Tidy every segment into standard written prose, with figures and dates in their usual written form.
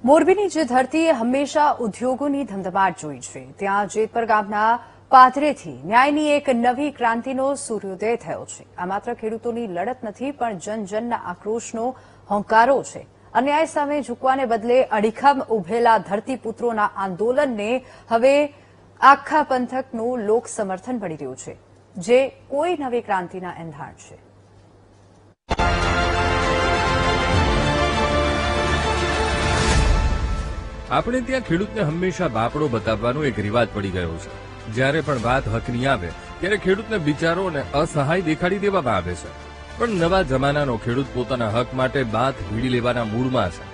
મોરબીની જે ધરતીએ હંમેશા ઉદ્યોગોની ધમધમાટ જોઈ છે, ત્યાં જેતપર ગામના પાદરેથી ન્યાયની એક નવી ક્રાંતિનો સૂર્યોદય થયો છે. આ માત્ર ખેડૂતોની લડત નથી, પણ જનજનના આક્રોશનો હોંકારો છે. અન્યાય સામે ઝૂકવાને બદલે અડીખમ ઉભેલા ધરતીપુત્રોના આંદોલનને હવે આખા પંથકનું લોક સમર્થન મળી રહ્યું છે, જે કોઈ નવી ક્રાંતિના એંધાણ છે. આપણે ત્યાં ખેડૂતને હંમેશા બાપડો બતાવવાનો એક રિવાજ પડી ગયો છે. જ્યારે પણ વાત હકની આવે ત્યારે ખેડૂતને બિચારો અને અસહાય દેખાડી દેવામાં આવે છે. પણ નવા જમાનાનો ખેડૂત પોતાના હક માટે બાથ ભીડી લેવાના મૂડમાં છે.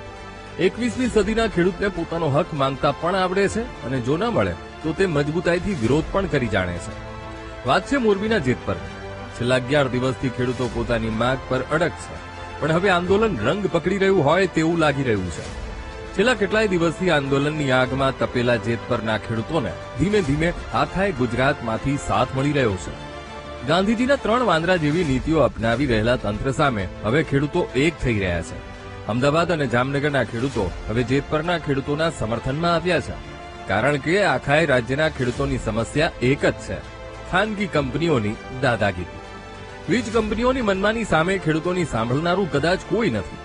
21મી સદીના ખેડૂતને પોતાનો હક માંગતા પણ આવડે છે અને જો ન મળે તો તે મજબૂતાઈથી વિરોધ પણ કરી જાણે છે. વાત છે મોરબીના જેતપર. છેલ્લા 11 દિવસથી ખેડૂતો પોતાની માંગ પર અડગ છે, પણ હવે આંદોલન રંગ પકડી રહ્યું હોય તેવું લાગી રહ્યું છે. છેલ્લા કેટલાય દિવસથી આંદોલનની આગમાં તપેલા જેતપરના ખેડૂતોને ધીમે ધીમે આખાય ગુજરાતમાંથી સાથ મળી રહ્યો છે. ગાંધીજીના 3 વાંદરા જેવી નીતિઓ અપનાવી રહેલા તંત્ર સામે હવે ખેડૂતો એક થઈ રહ્યા છે. અમદાવાદ અને જામનગરના ખેડૂતો હવે જેતપરના ખેડૂતોના સમર્થનમાં આવ્યા છે, કારણ કે આખાય રાજ્યના ખેડૂતોની સમસ્યા એક જ છે: ખાનગી કંપનીઓની દાદાગીરી. વીજ કંપનીઓની મનમાની સામે ખેડૂતોની સાંભળનારું કદાચ કોઈ નથી.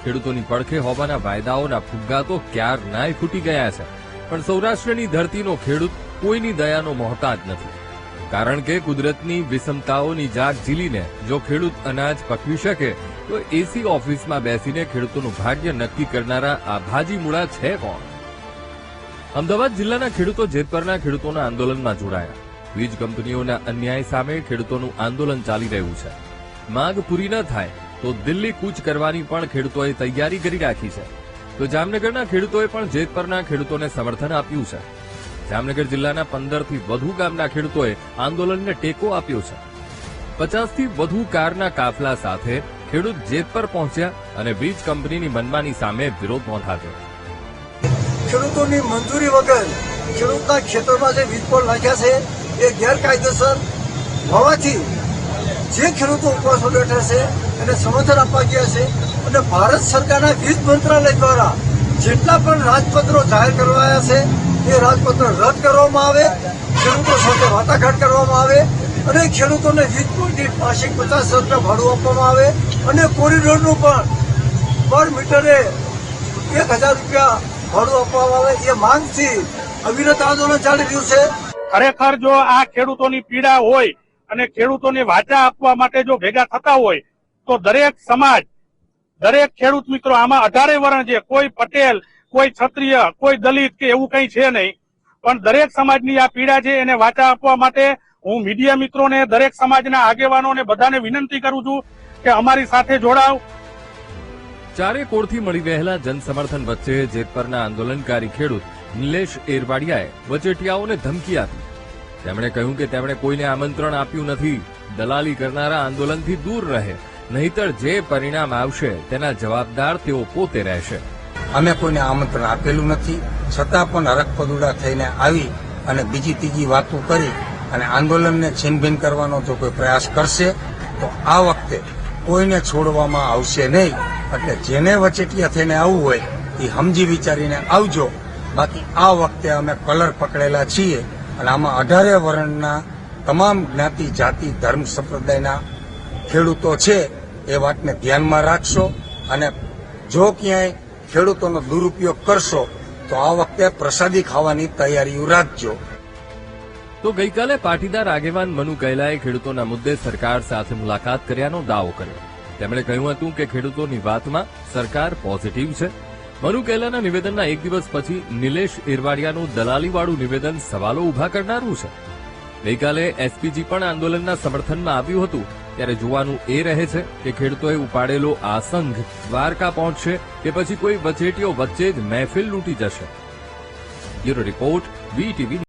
ખેડૂતોની પડખે હોવાના વાયદાઓના ફુગ્ગા તો ક્યારનાય ફૂટી ગયા છે, પણ સૌરાષ્ટ્રની ધરતીનો ખેડૂત કોઈની દયાનો મોહતાજ નથી. કારણ કે કુદરતની વિષમતાઓની જાગ ઝીલીને જો ખેડૂત અનાજ પકવી શકે તો એસી ઓફિસમાં બેસીને ખેડૂતોનું ભાગ્ય નક્કી કરનારા આ ભાજી મૂળા છે કોણ? અમદાવાદ જિલ્લાના ખેડૂતો જેતપરના ખેડૂતોના આંદોલનમાં જોડાયા. વીજ કંપનીઓના અન્યાય સામે ખેડૂતોનું આંદોલન ચાલી રહ્યું છે. માંગ પૂરી ન થાય તો દિલ્હી કૂચ કરવાની પણ ખેડૂતોએ તૈયારી કરી રાખી છે. તો જામનગરના ખેડૂતોએ પણ જેતપરના ખેડૂતોને સમર્થન આપ્યું છે. જામનગર જિલ્લાના 15થી વધુ ગામના ખેડૂતોએ આંદોલનને ટેકો આપ્યો છે. 50થી વધુ કારના કાફલા સાથે ખેડૂત જેતપર પહોંચ્યા અને વીજ કંપનીની મનમાની સામે વિરોધ નોંધાવ્યો. ખેડૂતોની મંજૂરી વગર ખેડૂતના ખેતરમાં જે વીજ પોલ નાખ્યા છે એ ગેરકાયદેસર હોવાથી જે ખેડૂતો ઉપવાસો બેઠા છે એને સમર્થન આપવા ગયા છે. અને ભારત સરકારના વીજ મંત્રાલય દ્વારા જેટલા પણ રાજપત્રો જાહેર કરવાયા છે એ રાજપત્ર રદ કરવામાં આવે, ખેડૂતો સાથે વાટાઘાટ કરવામાં આવે અને ખેડૂતોને વીજ પોલ દીઠ માસિક 50 રૂપિયા ભાડું આપવામાં આવે અને કોરિડોરનું પણ પર મીટરે 1000 રૂપિયા ભાડું આપવામાં આવે. એ માંગથી અવિરત આંદોલન ચાલી રહ્યું છે. ખરેખર જો આ ખેડૂતોની પીડા હોય અને ખેડૂતોને વાચા આપવા માટે જો ભેગા થતા હોય તો દરેક સમાજ, દરેક ખેડૂત મિત્રો, આમાં 18 વર્ણ છે, કોઈ પટેલ, કોઈ ક્ષત્રિય, કોઈ દલિત કે એવું કંઈ છે નહીં, પણ દરેક સમાજની આ પીડા છે એને વાચા આપવા માટે હું મીડિયા મિત્રોને, દરેક સમાજના આગેવાનોને બધાને વિનંતી કરું છું કે અમારી સાથે જોડાવ. ચારે કોરથી મળી રહેલા જનસમર્થન વચ્ચે જેતપરના આંદોલનકારી ખેડૂત નિલેશ એરવાડિયાએ વચેટિયાઓને ધમકી આપી. તેમણે કહ્યું કે તેમણે કોઈને આમંત્રણ આપ્યું નથી. દલાલી કરનારા આંદોલનથી દૂર રહે, નહીતર જે પરિણામ આવશે તેના જવાબદાર તેઓ પોતે રહેશે. અમે કોઈને આમંત્રણ આપેલું નથી, છતાં પણ હરખપદુડા થઈને આવી અને બીજી ત્રીજી વાતો કરી અને આંદોલનને છીનભીન કરવાનો જો કોઈ પ્રયાસ કરશે તો આ વખતે કોઈને છોડવામાં આવશે નહીં. એટલે જેને વચેટિયા થઈને આવવું હોય એ સમજી વિચારીને આવજો. બાકી આ વખતે અમે કલર પકડેલા છીએ અને આમાં 18 વર્ણના તમામ જ્ઞાતિ, જાતિ, ધર્મ, સંપ્રદાયના ખેડૂતો છે. એ વાતને ધ્યાનમાં રાખશો અને જો ક્યાંય ખેડૂતોનો દુરુપયોગ કરશો તો આ વખતે પ્રસાદી ખાવાની તૈયારીઓ રાખજો. તો ગઈકાલે પાટીદાર આગેવાન મનુ કૈલાએ ખેડૂતોના મુદ્દે સરકાર સાથે મુલાકાત કર્યાનો દાવો કર્યો. તેમણે કહ્યું હતું કે ખેડૂતોની વાતમાં સરકાર પોઝિટિવ છે. મનુ કૈલાના નિવેદનના એક દિવસ પછી નિલેશ એરવાડિયાનું દલાલીવાળું નિવેદન સવાલો ઉભા કરનારું છે. ગઈકાલે એસપીજી પણ આંદોલનના સમર્થનમાં આવ્યું હતું. ત્યારે જોવાનું એ રહે છે કે ખેડૂતોએ ઉપાડેલો આ સંઘ દ્વારકા પહોંચશે કે પછી કોઈ વચેટીઓ વચ્ચે જ મહેફિલ લૂંટી જશે. Bureau report, VTV.